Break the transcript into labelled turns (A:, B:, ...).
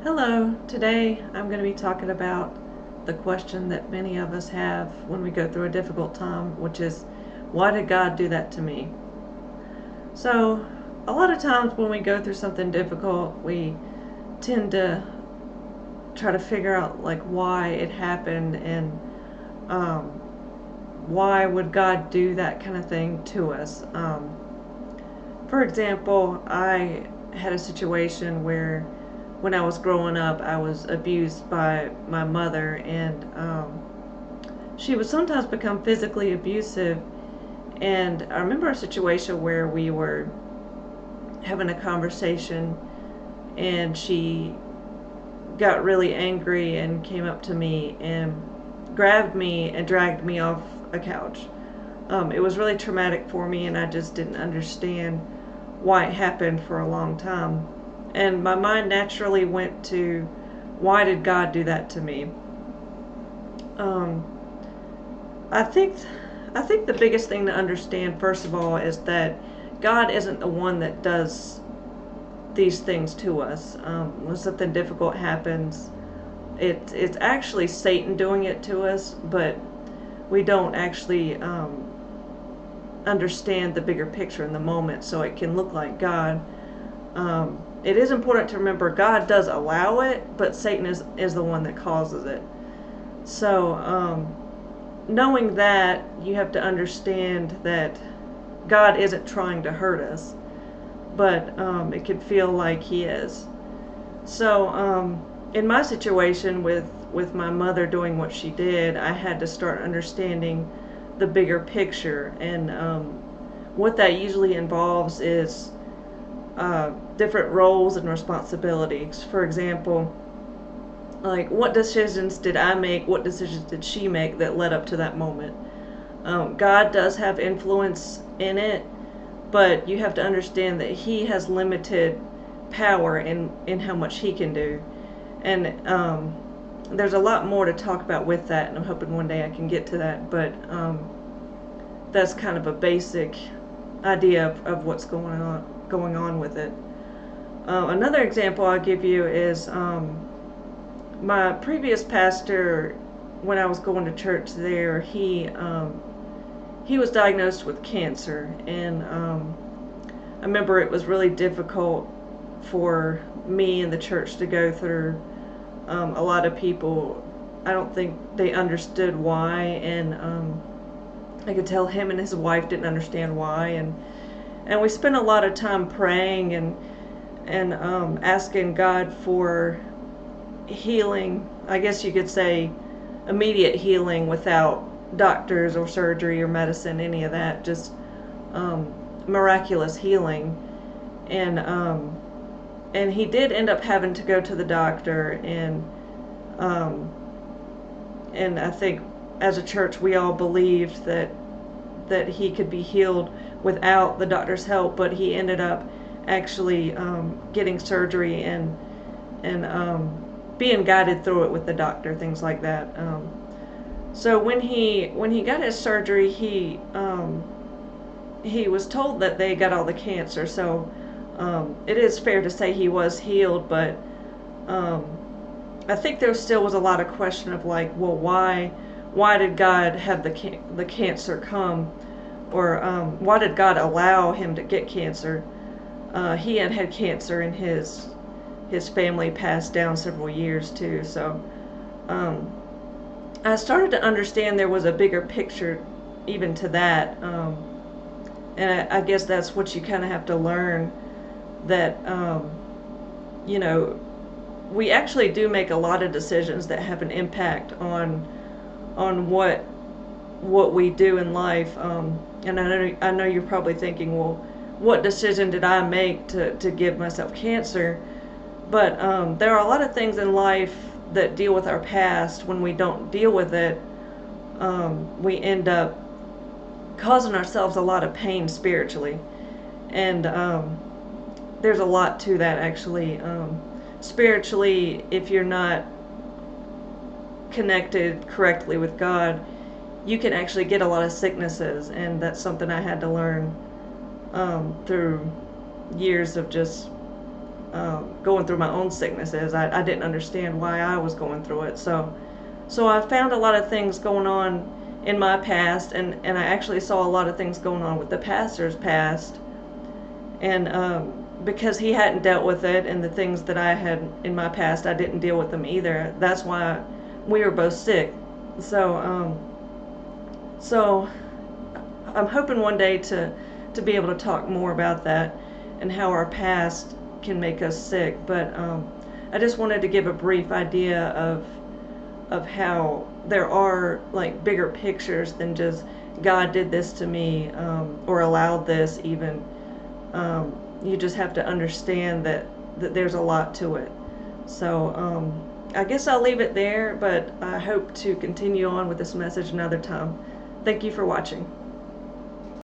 A: Hello, today I'm going to be talking about the question that many of us have when we go through a difficult time, which is, why did God do that to me? So, a lot of times when we go through something difficult, we tend to try to figure out like why it happened and um, why would God do that kind of thing to us. For example, I had a situation where when I was growing up, I was abused by my mother, and she would sometimes become physically abusive. And I remember a situation where we were having a conversation, and she got really angry and came up to me and grabbed me and dragged me off a couch. It was really traumatic for me, and I just didn't understand why it happened for a long time. And my mind naturally went to, why did God do that to me? Um, I think I think the biggest thing to understand, first of all, is that God isn't the one that does these things to us. When something difficult happens, it's actually Satan doing it to us, but we don't actually understand the bigger picture in the moment, so it can look like God. It is important to remember God does allow it, but Satan is the one that causes it. So, knowing that, you have to understand that God isn't trying to hurt us, but it could feel like He is. So, in my situation with my mother doing what she did, I had to start understanding the bigger picture, and what that usually involves is different roles and responsibilities. For example, like, what decisions did I make? What decisions did she make that led up to that moment? God does have influence in it, but you have to understand that He has limited power in how much He can do. And there's a lot more to talk about with that, and I'm hoping one day I can get to that. But that's kind of a basic idea of what's going on with it. Another example I'll give you is my previous pastor. When I was going to church there, he was diagnosed with cancer, and I remember it was really difficult for me and the church to go through. A lot of people, I don't think they understood why, and I could tell him and his wife didn't understand why, and we spent a lot of time praying and asking God for healing. I guess you could say immediate healing without doctors or surgery or medicine, any of that, just miraculous healing. And he did end up having to go to the doctor, um, and I think as a church we all believed that he could be healed without the doctor's help, but he ended up actually getting surgery and being guided through it with the doctor, things like that. So when he got his surgery, he was told that they got all the cancer. So it is fair to say he was healed, but um, I think there still was a lot of question of like, well, why did God have the cancer come, or why did God allow him to get cancer? He had cancer, and his family passed down several years too. So um, I started to understand there was a bigger picture even to that, and I guess that's what you kind of have to learn, that you know we actually do make a lot of decisions that have an impact on what we do in life. And I know you're probably thinking, well, what decision did I make to give myself cancer? But there are a lot of things in life that deal with our past. When we don't deal with it, we end up causing ourselves a lot of pain spiritually. And there's a lot to that, actually. Spiritually, if you're not connected correctly with God, you can actually get a lot of sicknesses, and that's something I had to learn through years of just going through my own sicknesses. I didn't understand why I was going through it. So I found a lot of things going on in my past, and I actually saw a lot of things going on with the pastor's past. And because he hadn't dealt with it, and the things that I had in my past, I didn't deal with them either. That's why we were both sick. So I'm hoping one day to be able to talk more about that and how our past can make us sick. But I just wanted to give a brief idea of how there are like bigger pictures than just God did this to me, or allowed this even. You just have to understand that there's a lot to it. So I guess I'll leave it there, but I hope to continue on with this message another time. Thank you for watching.